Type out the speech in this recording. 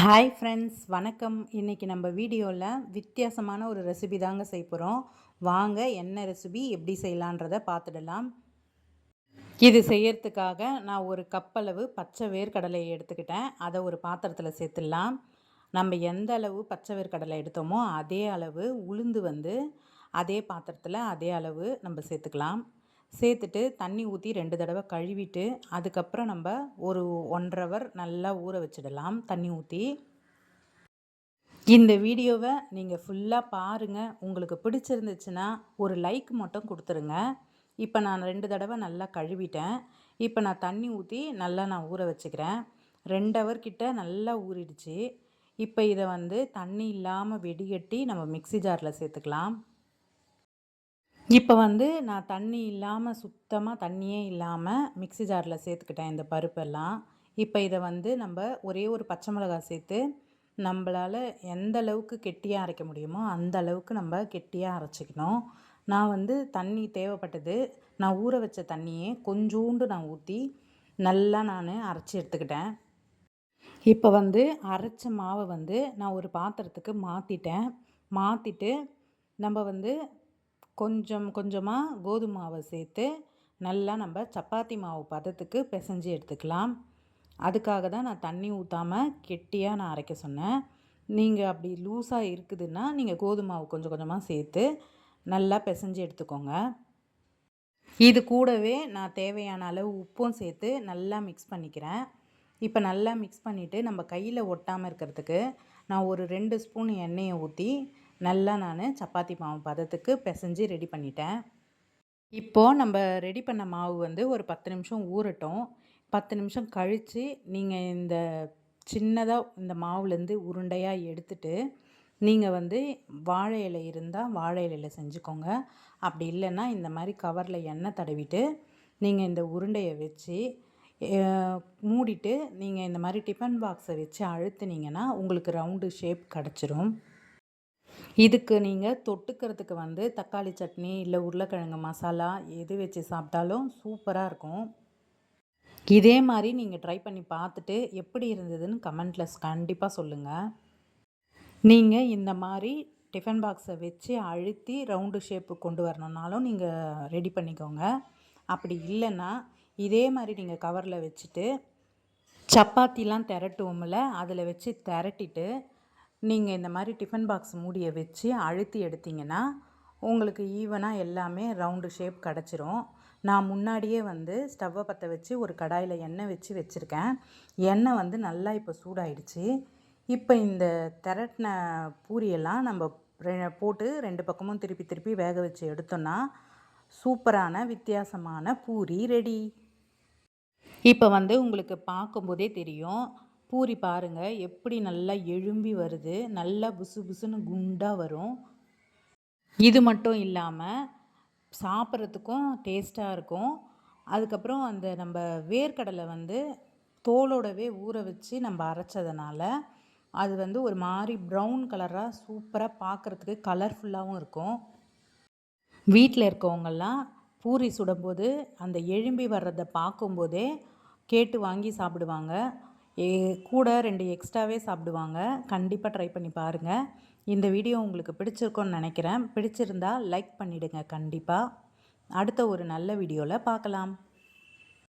Hi friends, வணக்கம். இன்றைக்கி நம்ம வீடியோவில் வித்தியாசமான ஒரு ரெசிபி தாங்க செய்ய போகிறோம். வாங்க, என்ன ரெசிபி எப்படி செய்யலான்றதை பார்த்துடலாம். இது செய்யறதுக்காக நான் ஒரு கப்பளவு பச்சை வேர்க்கடலை எடுத்துக்கிட்டேன். அதை ஒரு பாத்திரத்தில் சேர்த்துடலாம். நம்ம எந்த அளவு பச்சை வேர்க்கடலை எடுத்தோமோ அதே அளவு உளுந்து அதே பாத்திரத்தில் அதே அளவு நம்ம சேர்த்துக்கலாம். சேர்த்துட்டு தண்ணி ஊற்றி 2 தடவை கழுவிட்டு அதுக்கப்புறம் நம்ம ஒரு 1.5 ஹவர் நல்லா ஊற வச்சிடலாம் தண்ணி ஊற்றி. இந்த வீடியோவை நீங்கள் ஃபுல்லாக பாருங்கள். உங்களுக்கு பிடிச்சிருந்துச்சுன்னா ஒரு லைக் மட்டும் கொடுத்துருங்க. இப்போ நான் 2 தடவை நல்லா கழுவிட்டேன். இப்போ நான் தண்ணி ஊற்றி நல்லா நான் ஊற வச்சுக்கிறேன். 2 ஹவர் கிட்ட நல்லா ஊறிடுச்சு. இப்போ இதை தண்ணி இல்லாமல் வெடிகட்டி நம்ம மிக்ஸி ஜாரில் சேர்த்துக்கலாம். இப்போ நான் தண்ணி இல்லாமல் சுத்தமாக தண்ணியே இல்லாமல் மிக்ஸி ஜாரில் சேர்த்துக்கிட்டேன் இந்த பருப்பெல்லாம். இப்போ இதை நம்ம ஒரே ஒரு பச்சை மிளகாய் சேர்த்து நம்மளால் எந்த அளவுக்கு கெட்டியாக அரைக்க முடியுமோ அந்த அளவுக்கு நம்ம கெட்டியாக அரைச்சிக்கணும். நான் தண்ணி தேவைப்பட்டது, நான் ஊற வச்ச தண்ணியே கொஞ்சோண்டு நான் ஊற்றி நல்லா நான் அரைச்சி எடுத்துக்கிட்டேன். இப்போ அரைச்ச மாவை நான் ஒரு பாத்திரத்துக்கு மாற்றிட்டேன். மாற்றிட்டு நம்ம கொஞ்சம் கொஞ்சமாக கோதுமை மாவை சேர்த்து நல்லா நம்ம சப்பாத்தி மாவு பதத்துக்கு பிசைஞ்சு எடுத்துக்கலாம். அதுக்காக தான் நான் தண்ணி ஊற்றாமல் கெட்டியாக நான் அரைக்க சொன்னேன். நீங்கள் அப்படி லூஸாக இருக்குதுன்னா நீங்கள் கோதுமை மாவு கொஞ்சம் கொஞ்சமாக சேர்த்து நல்லா பிசைஞ்சு எடுத்துக்கோங்க. இது கூடவே நான் தேவையான அளவு உப்பும் சேர்த்து நல்லா மிக்ஸ் பண்ணிக்கிறேன். இப்போ நல்லா மிக்ஸ் பண்ணிவிட்டு நம்ம கையில் ஒட்டாமல் இருக்கிறதுக்கு நான் ஒரு 2 ஸ்பூன் எண்ணெயை ஊற்றி நல்லா நான் சப்பாத்தி மாவு பதத்துக்கு பிசைஞ்சு ரெடி பண்ணிட்டேன். இப்போது நம்ம ரெடி பண்ண மாவு ஒரு 10 நிமிஷம் ஊறட்டும். 10 நிமிஷம் கழித்து நீங்கள் இந்த சின்னதாக இந்த மாவுலேருந்து உருண்டையாக எடுத்துட்டு நீங்கள் வாழை இலை இருந்தால் வாழை இலையில் செஞ்சுக்கோங்க. அப்படி இல்லைன்னா இந்த மாதிரி கவரில் எண்ணெய் தடவிட்டு நீங்கள் இந்த உருண்டையை வச்சு மூடிட்டு நீங்கள் இந்த மாதிரி டிஃபன் பாக்ஸை வச்சு அழுத்துனீங்கன்னா உங்களுக்கு ரவுண்டு ஷேப் கிடச்சிரும். இதுக்கு நீங்கள் தொட்டுக்கிறதுக்கு தக்காளி சட்னி இல்லை உருளைக்கிழங்கு மசாலா எது வச்சு சாப்பிட்டாலும் சூப்பராக இருக்கும். இதே மாதிரி நீங்கள் ட்ரை பண்ணி பார்த்துட்டு எப்படி இருந்ததுன்னு கமெண்ட்டில் கண்டிப்பாக சொல்லுங்கள். நீங்கள் இந்த மாதிரி டிஃபன் பாக்ஸை வச்சு அழுத்தி ரவுண்டு ஷேப்பு கொண்டு வரணுன்னாலும் நீங்கள் ரெடி பண்ணிக்கோங்க. அப்படி இல்லைன்னா இதே மாதிரி நீங்கள் கவரில் வச்சுட்டு சப்பாத்திலாம் திரட்டுவோம்ல, அதில் வச்சு திரட்டிட்டு நீங்கள் இந்த மாதிரி டிஃபன் பாக்ஸ் மூடியை வச்சு அழுத்தி எடுத்திங்கன்னா உங்களுக்கு ஈவனாக எல்லாமே ரவுண்டு ஷேப் கிடச்சிரும். நான் முன்னாடியே ஸ்டவ்வை பற்ற வச்சு ஒரு கடாயில் எண்ணெய் வச்சு வச்சுருக்கேன். எண்ணெய் நல்லா இப்போ சூடாயிடுச்சு. இப்போ இந்த திரட்டின பூரியெல்லாம் நம்ம போட்டு 2 பக்கமும் திருப்பி திருப்பி வேக வச்சு எடுத்தோன்னா சூப்பரான வித்தியாசமான பூரி ரெடி. இப்போ உங்களுக்கு பார்க்கும்போதே தெரியும். பூரி பாருங்கள் எப்படி நல்லா எழும்பி வருது, நல்லா புசு புசுன்னு குண்டாக வரும். இது மட்டும் இல்லாமல் சாப்பிட்றதுக்கும் டேஸ்ட்டாக இருக்கும். அதுக்கப்புறம் அந்த நம்ம வேர்க்கடலை தோலோடவே ஊற வச்சு நம்ம அரைச்சதுனால அது ஒரு மாதிரி ப்ரௌன் கலராக சூப்பராக பார்க்குறதுக்கு கலர்ஃபுல்லாகவும் இருக்கும். வீட்டில் இருக்கவங்கெல்லாம் பூரி சுடும்போது அந்த எழும்பி வர்றதை பார்க்கும்போதே கேட்டு வாங்கி சாப்பிடுவாங்க. கூட 2 எக்ஸ்ட்ராவே சாப்பிடுவாங்க. கண்டிப்பாக ட்ரை பண்ணி பாருங்கள். இந்த வீடியோ உங்களுக்கு பிடிச்சிருக்கும்னு நினைக்கிறேன். பிடிச்சிருந்தா லைக் பண்ணிவிடுங்க கண்டிப்பாக. அடுத்த ஒரு நல்ல வீடியோவில் பார்க்கலாம்.